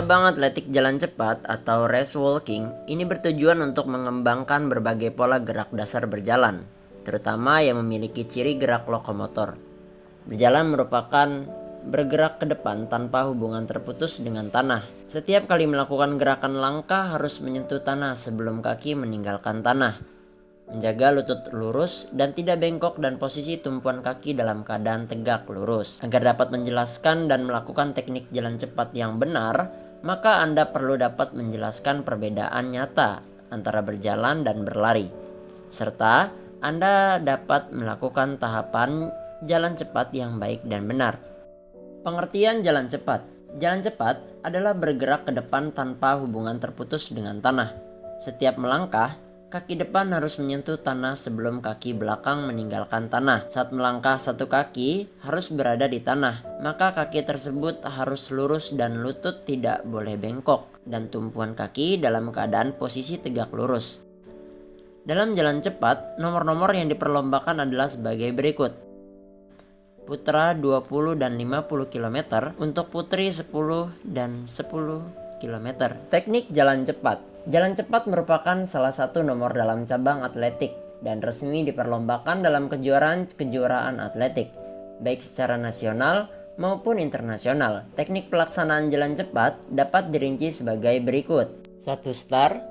Cabang atletik jalan cepat atau race walking ini bertujuan untuk mengembangkan berbagai pola gerak dasar berjalan, terutama yang memiliki ciri gerak lokomotor. Berjalan merupakan bergerak ke depan tanpa hubungan terputus dengan tanah. Setiap kali melakukan gerakan langkah harus menyentuh tanah sebelum kaki meninggalkan tanah. Menjaga lutut lurus dan tidak bengkok dan posisi tumpuan kaki dalam keadaan tegak lurus. Agar dapat menjelaskan dan melakukan teknik jalan cepat yang benar, maka Anda perlu dapat menjelaskan perbedaan nyata antara berjalan dan berlari. Serta Anda dapat melakukan tahapan jalan cepat yang baik dan benar. Pengertian jalan cepat. Jalan cepat adalah bergerak ke depan tanpa hubungan terputus dengan tanah. Setiap melangkah, kaki depan harus menyentuh tanah sebelum kaki belakang meninggalkan tanah. Saat melangkah satu kaki harus berada di tanah, maka kaki tersebut harus lurus dan lutut tidak boleh bengkok, dan tumpuan kaki dalam keadaan posisi tegak lurus. Dalam jalan cepat, nomor-nomor yang diperlombakan adalah sebagai berikut. Putra 20 dan 50 km, untuk putri 10 dan 10 km. Teknik jalan cepat. Jalan cepat merupakan salah satu nomor dalam cabang atletik dan resmi diperlombakan dalam kejuaraan atletik, baik secara nasional maupun internasional. Teknik pelaksanaan jalan cepat dapat dirinci sebagai berikut. 1 start,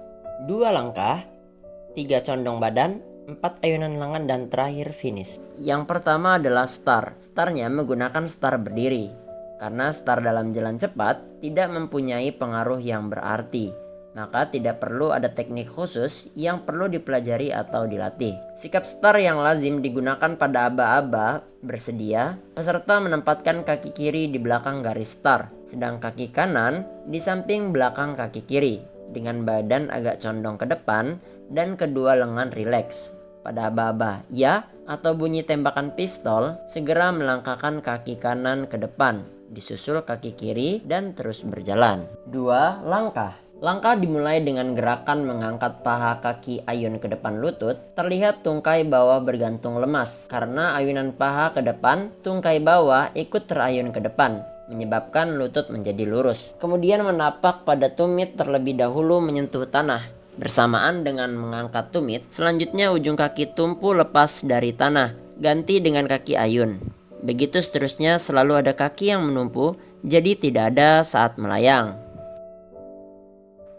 2 langkah, 3 condong badan, 4 ayunan lengan, dan terakhir finish. Yang pertama adalah start. Startnya menggunakan start berdiri, karena start dalam jalan cepat tidak mempunyai pengaruh yang berarti. Maka tidak perlu ada teknik khusus yang perlu dipelajari atau dilatih. Sikap start yang lazim digunakan pada aba-aba bersedia, peserta menempatkan kaki kiri di belakang garis start, sedang kaki kanan di samping belakang kaki kiri, dengan badan agak condong ke depan dan kedua lengan rileks. Pada aba-aba ya atau bunyi tembakan pistol, segera melangkahkan kaki kanan ke depan, disusul kaki kiri dan terus berjalan. 2. Langkah. Langkah dimulai dengan gerakan mengangkat paha kaki ayun ke depan lutut. Terlihat tungkai bawah bergantung lemas. Karena ayunan paha ke depan, tungkai bawah ikut terayun ke depan, menyebabkan lutut menjadi lurus. Kemudian menapak pada tumit terlebih dahulu menyentuh tanah. Bersamaan dengan mengangkat tumit, selanjutnya ujung kaki tumpu lepas dari tanah, ganti dengan kaki ayun. Begitu seterusnya, selalu ada kaki yang menumpu, jadi tidak ada saat melayang.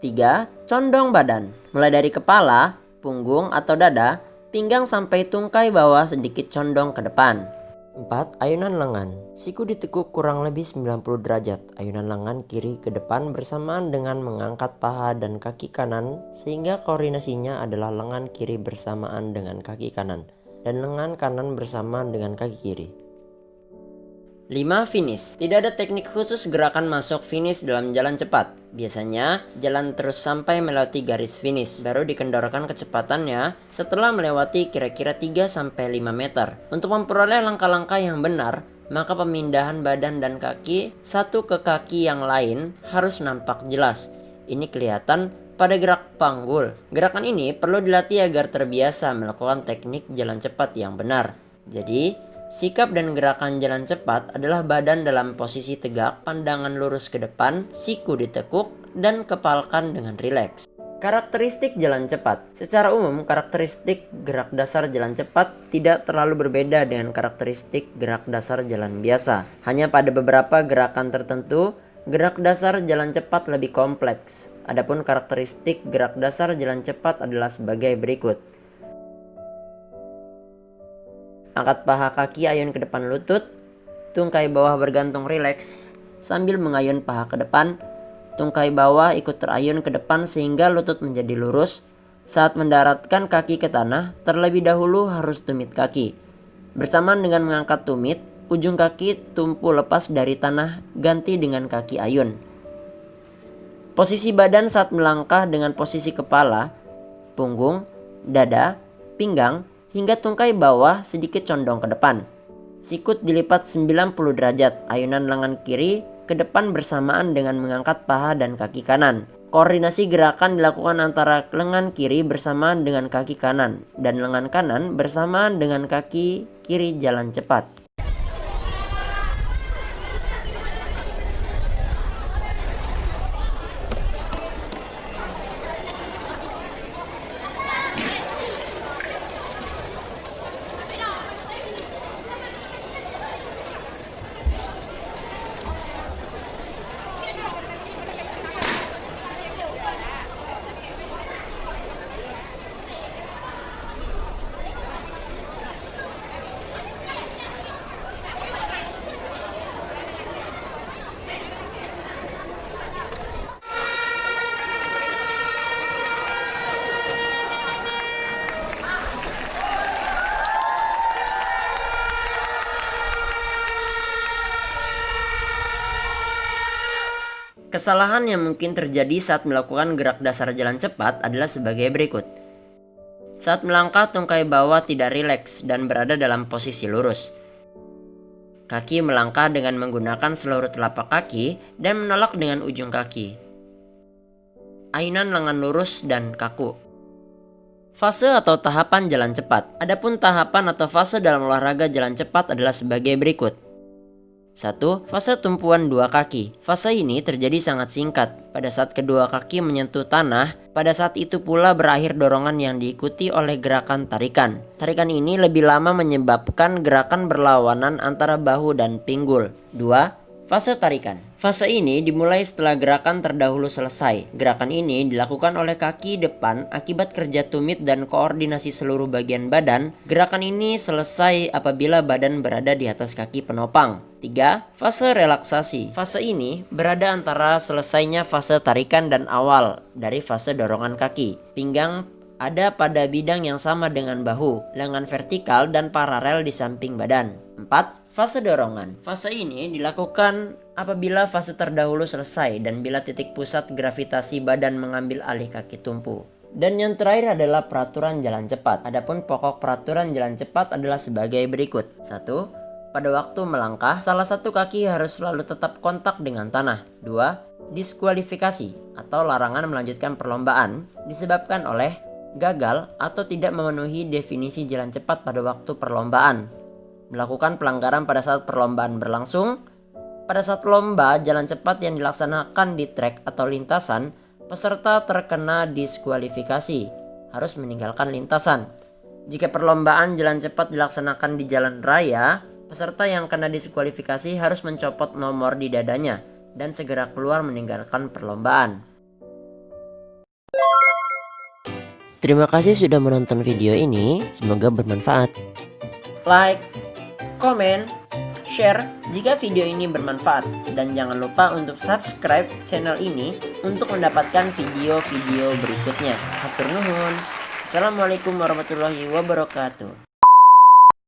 3. Condong badan. Mulai dari kepala, punggung atau dada, pinggang sampai tungkai bawah sedikit condong ke depan. 4. Ayunan lengan. Siku ditekuk kurang lebih 90 derajat. Ayunan lengan kiri ke depan bersamaan dengan mengangkat paha dan kaki kanan, sehingga koordinasinya adalah lengan kiri bersamaan dengan kaki kanan dan lengan kanan bersamaan dengan kaki kiri. 5. Finish. Tidak ada teknik khusus gerakan masuk finish dalam jalan cepat. Biasanya, jalan terus sampai melewati garis finish, baru dikendorkan kecepatannya setelah melewati kira-kira 3-5 meter. Untuk memperoleh langkah-langkah yang benar, maka pemindahan badan dan kaki satu ke kaki yang lain harus nampak jelas. Ini kelihatan pada gerak panggul. Gerakan ini perlu dilatih agar terbiasa melakukan teknik jalan cepat yang benar. Jadi, sikap dan gerakan jalan cepat adalah badan dalam posisi tegak, pandangan lurus ke depan, siku ditekuk, dan kepalkan dengan rileks. Karakteristik jalan cepat. Secara umum, karakteristik gerak dasar jalan cepat tidak terlalu berbeda dengan karakteristik gerak dasar jalan biasa. Hanya pada beberapa gerakan tertentu, gerak dasar jalan cepat lebih kompleks. Adapun karakteristik gerak dasar jalan cepat adalah sebagai berikut. Angkat paha kaki ayun ke depan lutut, tungkai bawah bergantung rileks sambil mengayun paha ke depan. Tungkai bawah ikut terayun ke depan sehingga lutut menjadi lurus. Saat mendaratkan kaki ke tanah, terlebih dahulu harus tumit kaki. Bersamaan dengan mengangkat tumit, ujung kaki tumpu lepas dari tanah, ganti dengan kaki ayun. Posisi badan saat melangkah dengan posisi kepala, punggung, dada, pinggang, hingga tungkai bawah sedikit condong ke depan. Sikut dilipat 90 derajat, ayunan lengan kiri ke depan bersamaan dengan mengangkat paha dan kaki kanan. Koordinasi gerakan dilakukan antara lengan kiri bersamaan dengan kaki kanan dan lengan kanan bersamaan dengan kaki kiri jalan cepat. Kesalahan yang mungkin terjadi saat melakukan gerak dasar jalan cepat adalah sebagai berikut. Saat melangkah, tungkai bawah tidak rileks dan berada dalam posisi lurus. Kaki melangkah dengan menggunakan seluruh telapak kaki dan menolak dengan ujung kaki. Ayunan lengan lurus dan kaku. Fase atau tahapan jalan cepat. Adapun tahapan atau fase dalam olahraga jalan cepat adalah sebagai berikut. 1. Fase tumpuan dua kaki. Fase ini terjadi sangat singkat. Pada saat kedua kaki menyentuh tanah, pada saat itu pula berakhir dorongan yang diikuti oleh gerakan tarikan. Tarikan ini lebih lama menyebabkan gerakan berlawanan antara bahu dan pinggul. 2. Fase tarikan. Fase ini dimulai setelah gerakan terdahulu selesai. Gerakan ini dilakukan oleh kaki depan akibat kerja tumit dan koordinasi seluruh bagian badan. Gerakan ini selesai apabila badan berada di atas kaki penopang. 3. Fase relaksasi. Fase ini berada antara selesainya fase tarikan dan awal dari fase dorongan kaki. Pinggang ada pada bidang yang sama dengan bahu, lengan vertikal dan paralel di samping badan. 4. Fase dorongan. Fase ini dilakukan apabila fase terdahulu selesai dan bila titik pusat gravitasi badan mengambil alih kaki tumpu. Dan yang terakhir adalah peraturan jalan cepat. Adapun pokok peraturan jalan cepat adalah sebagai berikut. 1. Pada waktu melangkah, salah satu kaki harus selalu tetap kontak dengan tanah. 2. Diskualifikasi atau larangan melanjutkan perlombaan disebabkan oleh gagal atau tidak memenuhi definisi jalan cepat pada waktu perlombaan. Melakukan pelanggaran pada saat perlombaan berlangsung. Pada saat lomba jalan cepat yang dilaksanakan di trek atau lintasan, peserta terkena diskualifikasi, harus meninggalkan lintasan. Jika perlombaan jalan cepat dilaksanakan di jalan raya, peserta yang kena diskualifikasi harus mencopot nomor di dadanya dan segera keluar meninggalkan perlombaan. Terima kasih sudah menonton video ini, semoga bermanfaat. Like, komen, share jika video ini bermanfaat, dan jangan lupa untuk subscribe channel ini untuk mendapatkan video-video berikutnya. Hatur nuhun. Assalamualaikum warahmatullahi wabarakatuh.